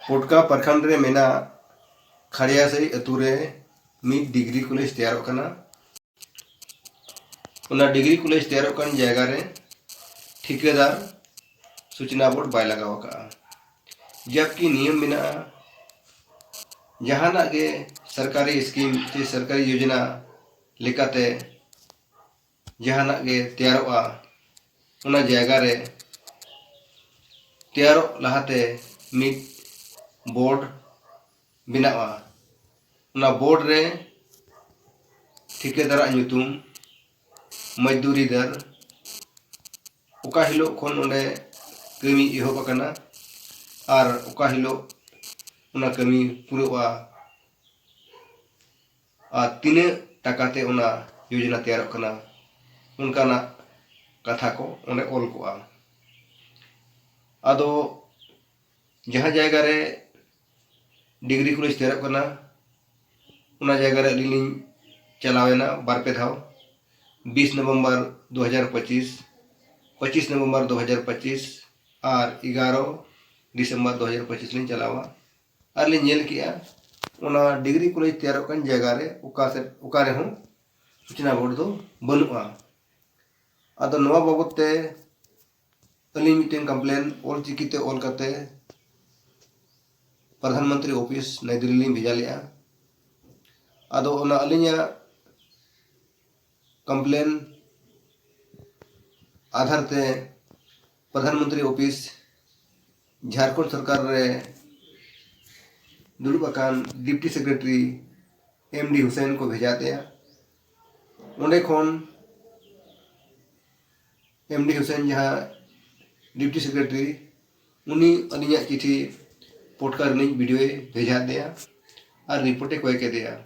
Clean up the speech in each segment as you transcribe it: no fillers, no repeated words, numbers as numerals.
पोटका प्रखंड रे मेना खड़िया से अतुरे मिड डिग्री कॉलेज तैयार करना उना डिग्री कॉलेज तैयार कर जगह रे ठेकेदार सूचना बोर्ड बाय लगाव का जबकि नियम मेना जहाना के सरकारी स्कीम से सरकारी योजना लेकाते जहाना के तैयारोआ उना जगह रे तैयारो लहाते मिड बोर्ड बनावा उना बोर्ड रे ठेकेदार ᱧᱩᱛᱩᱢ मजदूरी दर उका हिलो खन उन्हें कमी एहब करना और उका हिलो उना कमी पूरा और तीन टाकाते उना योजना तैयार करना उनका कथा को उन्हें ऑल को आदो जहाँ जगह रे डिग्री कॉलेज तैयार करना उना जगह रे अली चलावेना बारपे धाव 20 नवंबर 2025, 25 नवंबर 2025 और 11 दिसंबर 2025 लिंग चलावा और लिंग नेल किया उना डिग्री कॉलेज तैयार कर जगह रे उका रे हूँ सूचना बोर्ड दो बनुआ आदो नवा बाबत ते अली मीटिंग कंप्लेन ऑल चिकीते ऑल करते प्रधानमंत्री ऑफिस नई दिल्ली भेजा लिया आदो उना अलिया कंप्लेन आधार ते प्रधानमंत्री ऑफिस झारखंड सरकार रे दुर्बाकान डिप्टी सेक्रेटरी एमडी हुसैन को भेजा दिया उन्हें खन एमडी हुसैन जहाँ डिप्टी सेक्रेटरी उन्हीं अलिया चिठी पोटकार वीडियो भेजा दिया और रिपोर्टे कोई के दिया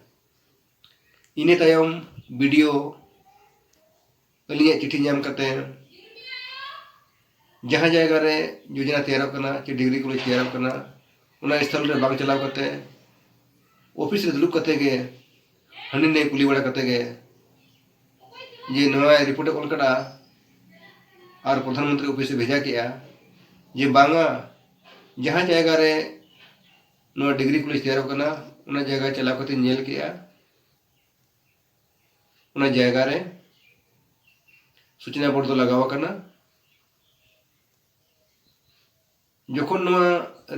इने तायम वीडियो अलिया चिठी नाम करते जहाँ जगह रे योजना तैयार करना चे डिग्री कॉलेज तैयार करना उना स्थल रे बांग चलाव करते ऑफिस रे दुलुप करते गे हनी ने कुली बड़ा करते गे जे नवा रिपोर्ट ऑल कड़ा और प्रधानमंत्री ऑफिस से भेजा किया जे बांगा जहाँ जगह रे नवा डिग्री कॉलेज तैयार करना उना जगह चलाव करते नेल किया उना जगह रे सूचना बोर्ड तो लगावा करना जोखन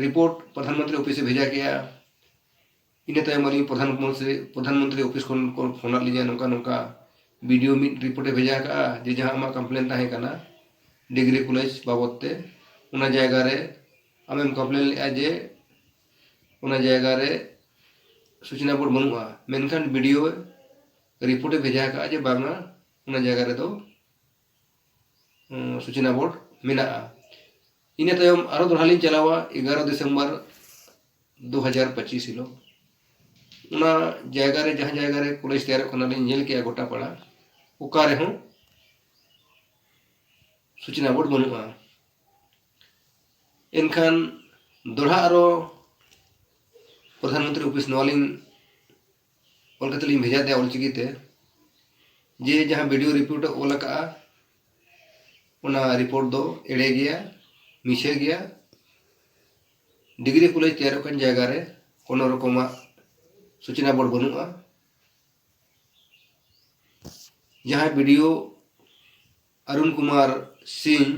रिपोर्ट प्रधानमंत्री ऑफिस से भेजा किया इने तायम अली प्रधानमंत्री ऑफिस को फोन लीजिए नौका नौका वीडियो मिड रिपोर्टे भेजा का जे जहाँ आमा कंप्लेन ताहे कना डिग्री कॉलेज बाबत ते उना जगह रे आमेम कंप्लेन ले जे उना जगह रे सूचना बोर्ड बनुआ मेनखान वीडियो रिपोर्टे भेजा का जे बांगा उना जगह रे तो सूचना बोर्ड मेना इने तायम आरो दोहाली चलावा 11 दिसंबर 2025 हिलो उना जगह रे जहाँ जगह रे कॉलेज तैयार करना नेल किया गोटा पड़ा उका रे हूँ सूचना बोर्ड बनुआ एनखान दोढ़ा आरो प्रधानमंत्री ऑफिस नवालिंग ऑल करते लिंग भेजा दिया ऑलचिकीते जे जहाँ वीडियो रिपोर्ट ऑल का उना रिपोर्ट दो एड़े गया मिछे गया डिग्री कॉलेज तैयार कर जगह रे कोनो रकम सूचना बोर्ड बनुआ जहाँ वीडियो अरुण कुमार सिंह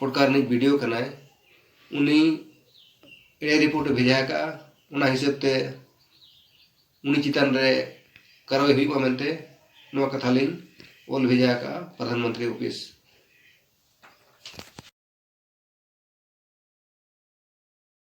पोटकार ने वीडियो करना उन्हीं एड़े रिपोर्ट भेजा का उना हिसाब ते उन्हीं चितान रे कार्रवाई हुई मेनते नवा कथा लिंग ऑल भेजा का प्रधानमंत्री ऑफिस